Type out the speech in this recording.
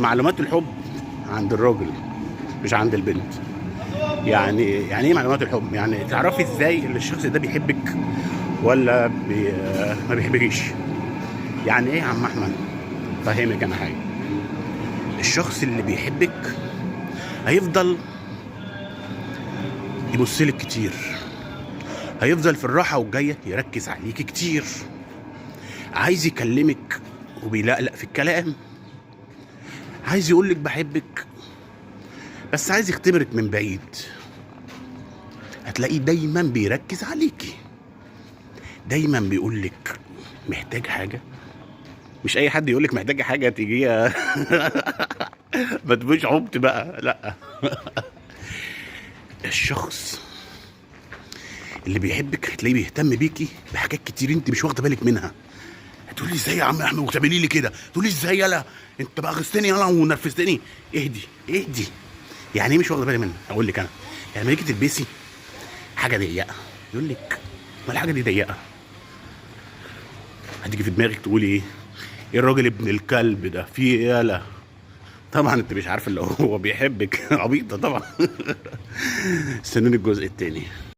معلومات الحب عند الراجل مش عند البنت. يعني ايه معلومات الحب؟ يعني تعرفي ازاي ان الشخص ده بيحبك ولا ما بيحبكيش. يعني ايه يا عم احمد؟ فهمك انا حاجه. الشخص اللي بيحبك هيفضل يبص لك كتير، هيفضل في الراحه والجايه يركز عليك كتير، عايز يكلمك وبيلقلق في الكلام، عايز يقولك بحبك بس عايز يختبرك من بعيد. هتلاقيه دايما بيركز عليكي، دايما بيقولك محتاج حاجه. مش اي حد يقولك محتاج حاجه تيجي ما تبقوش عبط بقى، لا. الشخص اللي بيحبك هتلاقيه بيهتم بيكي بحاجات كتير انت مش واخده بالك منها. هتقولي ازاي يا عم احمد وتعملي لي كده؟ تقولي ازاي يلا انت بقى غصتني يلا ونرفزتني. اهدي اهدي. يعني ايه مش واخده بالي منها؟ اقول لك انا، يعني لما تيجي تلبسي حاجه ضيقه يقول لك ما الحاجه دي ضيقه، هتيجي في دماغك تقولي ايه؟ ايه الراجل ابن الكلب ده في ايه يالا؟ طبعا انت مش عارفه اللي هو بيحبك. عبيطه طبعا. استنوني الجزء التاني.